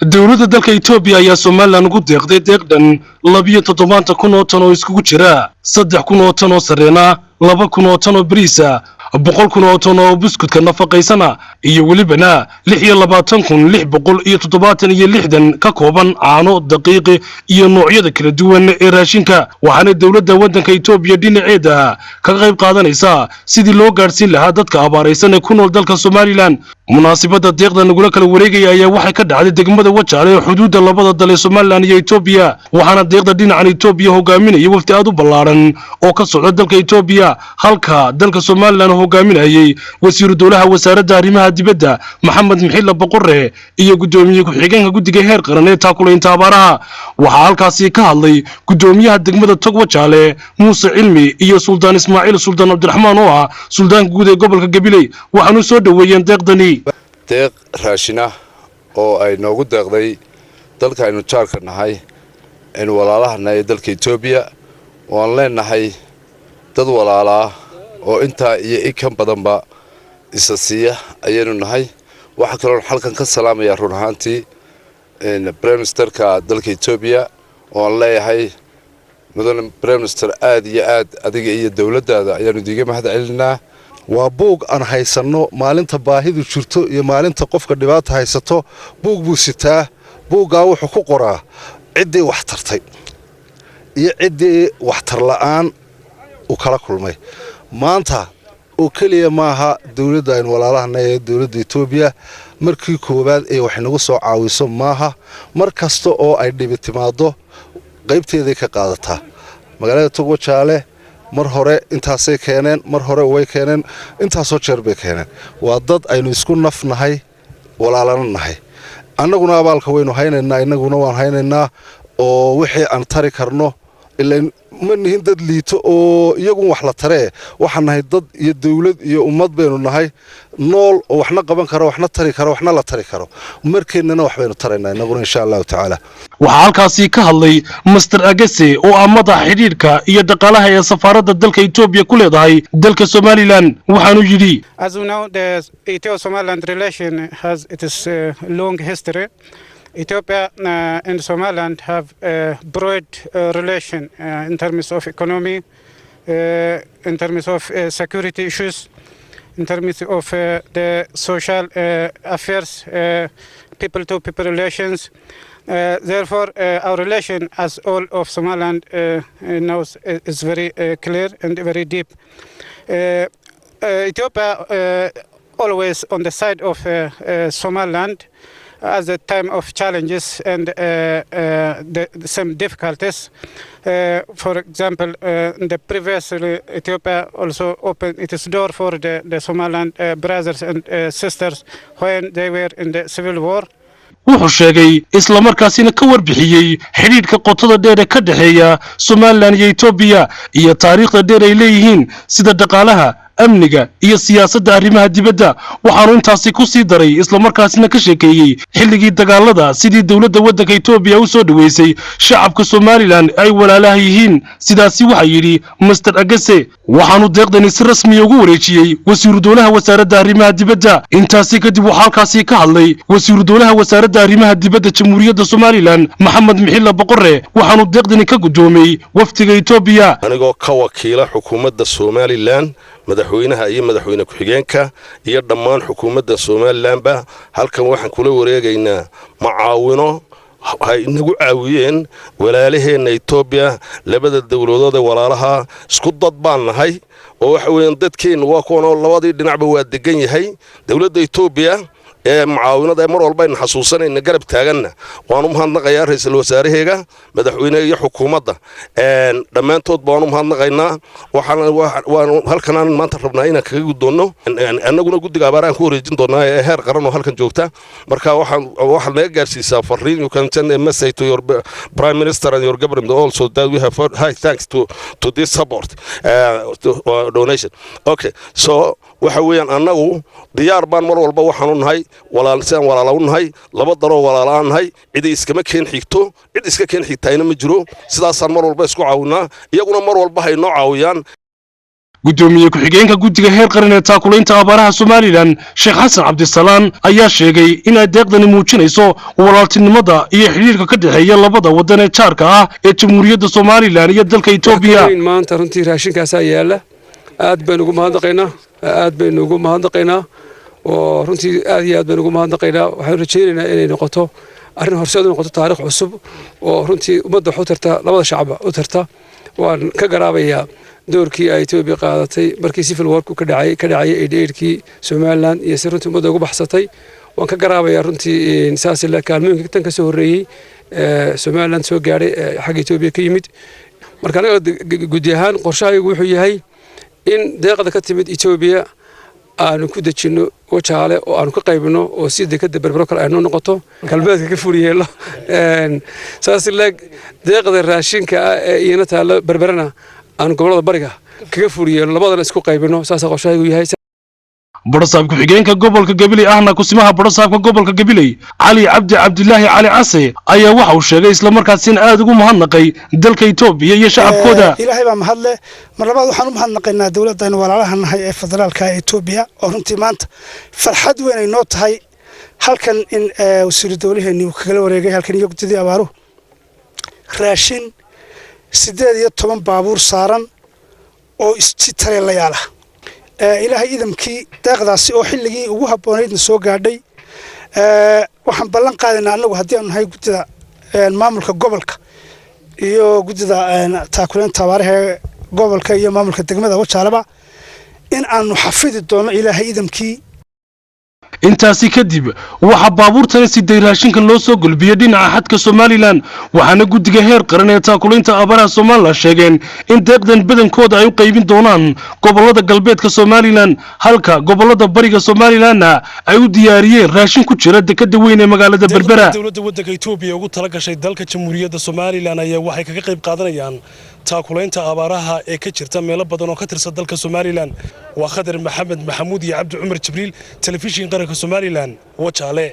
dowladda dalka Itoobiya ayaa Soomaaliland ugu deeqday deeqdan 12 kun oo tan oo iskugu jira 3 kun oo tan oo sareena 2 kun oo tan oo bariisa 100 kun oo tan oo buskudka nafaqaysana iyo welibana 26,676 ka kooban caano daqiiq iyo noocyada kala duwan ee raashinka waxaana dowladda waddanka Itoobiya dhinaceeda ka qayb qaadanaysa sidii loo gaarsiin lahaa dadka abaaraysan ee ku nool dalka Soomaaliland munaasabada deeqdan ugu kala wareegay ayaa waxay ka dhacday degmada Wajaale ee xuduudda labada dal ee Soomaaliland iyo Itoobiya waxaana deeqda dhinaca Itoobiya hogaaminaya wafdi aad u ballaaran oo ka socda dalka Itoobiya halka dalka Soomaaliland hogaaminayay wasiir dowlaha wasaaradda arrimaha dibadda Maxamed Mixilla Boqorre iyo gudoomiye ku-xigeenka guddiga heer qaran ee taakulaynta abaaraha waxa halkaasi ka hadlay gudoomiyaha degmada Tog Wajaale Muuse Cilmi iyo Suldaan Ismaaciil Suldaan Cabdiraxmaan oo ah suldaanka guud ee gobolka Gabiley waxaanu soo dhaweeyeen deeqdani deeq raashina oo ay noogu deeqday dalka aynu jaarka nahay in walaalahana ee dalka Itoobiya oo aan leenahay dad walaala oo inta iyo in badanba isa siiya ayaynu nahay waxa kale oo halkan ka salaamaya run ahaantii Prime Ministerka dalka Itoobiya oo aan leeyahay mudane Prime Minister aad iyo aad adiga iyo dawladdaada ayaanu diiga mahadcelinaa waa buug aan haysano maalinta baahidu jirto iyo maalinta qofka dhibaato haysato buug buu sitaa buugaa wuxuu ku qoraa cidii wax tartay iyo cidii wax tar la'aan u kala kulmay maanta oo kaliya maaha dawladda ay walaalahana ee dawladda Itoobiya markii koobaad ee wax nagu soo caawiso maaha mar kasta oo ay dhib timaado qaybteeda ka qaadataa magaalada Tog Wajaale mar hore intaasay keeneen mar hore way keeneen intaasoo jeer bay keeneen waa dad aynu isku nafnahay walaalana nahay annaguna abaalka waynu haynaynaa innaguna waan haynaynaa oo wixii aan tari karno ilaa ma nihin dad liito oo iyagu wax la taree waxaan nahay dad iyo dawlad iyo ummad baynu nahay nool oo waxna qaban karo waxna tari karo waxna la tari karo markeenna wax baynu taraynaa innaguna insha Allah taala waxa halkaasi ka hadlay Mr. Agese oo ah madaxa xiriirka iyo dhaqaalaha ee safaaradda dalka Itoobiya ku leedahay dalka Somaliland waxaanu yiri As we know, the Ethio-Somaliland relation has its long history. Ethiopia and Somaliland have a broad relation in terms of economy, in terms of security issues, in terms of the social affairs, people-to-people relations. Therefore, our relation, as all of Somaliland knows, is very clear and very deep. Ethiopia always on the side of Somaliland at the time of challenges and some difficulties. For example, the previously Ethiopia also opened its door for the Somaliland brothers and sisters when they were in the civil war. wuxuu sheegay isla markaasina ka warbixiyay xiriirka qotada dheer ee ka dhaxeeya Soomaaliland iyo Itoobiya iyo taariikhda dheer ay leeyihiin sida dhaqaalaha amniga iyo siyaasadda arrimaha dibadda waxaanu intaasi ku sii daray isla markaasina ka sheekeeyay xilligii dagaalada sidii dawladda waddanka Itoobiya u soo dhaweysay shacabka Soomaaliland ay walaalaha yihiin sidaasi waxa yiri Mr. Agese waxaanu deeqdani si rasmi ugu wareejiyay wasiir dowlaha wasaaradda arrimaha dibadda intaasi kadib waxa halkaasi ka hadlay wasiir dowlaha wasaaradda arrimaha dibadda Jamhuuriyadda Soomaaliland Maxamed Mixilla Boqorre waxaanu deeqdani ka gudoomay wafdiga Itoobiya anigoo ka wakiila xukuumadda Soomaaliland madaxweynaha iyo madaxweyne ku-xigeenka iyo dhammaan xukuumadda Soomaaliland halkan waxaan kula wareegaynaa macaawino hay nagu caawiyeen walaalaheena Itoobiya labada dawladood ee walaalaha isku dad baan nahay oo waxa weeyaan dadkeen waa koonoo labadii dhinacba waa degan yahay dawladda Itoobiya معاونة مر والبين حسوسنا إن جرب تاجنا وانهم هنغير رئيس الوزراء مدحونا يحكومة ده لما أنتوا بانهم هنغيرنا وهل كان ما تربنا هنا كجودنا أنا قلنا جود جبارة كوريجين دونا هير قررنا هل كان جوكتا مركا واحد ما يجلس يسافرين you can send a message to your prime minister and your government also that we have high thanks to this support donation okay so وحويان أنه ديار بان مر والبا وحنون هاي ولا لسان ولا لون هاي لبضروا ولا لان هاي إذا إسكما كان حيكتو إذا إسكا كان حيكتاين مجرو سدا صار مر والبا إسكو عاونا يقولون مر والبا هاي نوع عاويان gudoomiye ku-xigeenka guddiga heer qaran ee taakulaynta abaaraha Somaliland Sheekh Xasan Cabdisalaan ayaa sheegay in ay deeqdani muujinayso walaaltinimada iyo xiriirka ka dhaxeeya labada wadan ee jaarka ah ee Jamhuuriyadda Somaliland iyo dalka Itoobiya. maanta runtii raashinkaas yaala aad baan ugu mahadnaqaynaa oo runtii aad iyo aad baan ugu mahadnaqaynaa waxaan rajaynaynaa inay noqoto arrin horseed u noqoto taariikh cusub oo runtii ummadda wax u tarta labada shacab u tarta waan ka garaabayaa doorkii ay Itoobiya qaadatay markii civil war ka dhacay eedkii Somaliland iyo si runtii ummadda ugu baxsatay waan ka garaabayaa runtii saas la kaalmooyinka tan ka soo horeeyay Somaliland soo gaaray xagga Itoobiya ka yimid marka anaga gudi ahaan qorshahaygu wuxuu yahay in deeqda ka timid Itoobiya aanu ku dajino wajaale oo aanu ka qaybino oo si deekada berbero kale ay noqoto kalbeedka ka fuliyeelo saas la deeqda raashinka iyana taalo berberana aan gobolada bariga kaga fuliyeelo labadana isku qaybino saas qorshahaygu yahay. Barasaabka xigeenka gobolka Gabiley ahna kusimaha barasaabka gobolka Gabiley Cali Cabdillaahi Cali Case ayaa waxa uu sheegay isla markaasina aad ugu mahadnaqay dalka Itoobiya iyo shacabkooda. Ilaahay baa mahadle mar labaad waxaan u mahadnaqaynaa dawladdan walaalahanahay ee federaalka Itoobiya oo runtii maanta farxad weyn ay noo tahay halkan in wasiir dawladeenu uu kaga wareegay halkan iyo guddiga abaaruhu raashin 18 baabuur saaran oo isjitare la yaala ilaahay idamkii deeqdaasi oo xilligii ugu habboonaydna soo gaadhay waxaan ballan qaadaynaa anagu haddii aanu nahay guddida maamulka gobolka iyo guddida taakulaynta abaaraha gobolka iyo maamulka degmada Wajaalaba in aanu xafidi doono ilaahay idamkii. intaasi kadib waxa baabuurtani siday raashinka loo soo gulbiyay dhinaca xadka Somaliland waxaana guddiga heer qaran ee taakulaynta abaaraha Somaliland sheegeen in deeqdan badankooda ay u qaybin doonaan gobolada galbeedka Somaliland halka gobolada bariga Somaliland ay u diyaariyeen raashin ku jira dekada weyn ee magaalada Berbera. dawladda waddanka Itoobiya ugu tala gashay dalka Jamhuuriyadda Somaliland ayaa waxay kaga qayb qaadanayaan taakulaynta abaaraha ee ka jirta meelo badan oo ka tirsan dalka Somaliland. waa Khadar Maxamed Maxamuud iyo Cabdi Cumar Jibriil telefishin qaranka Somaliland Wajaale.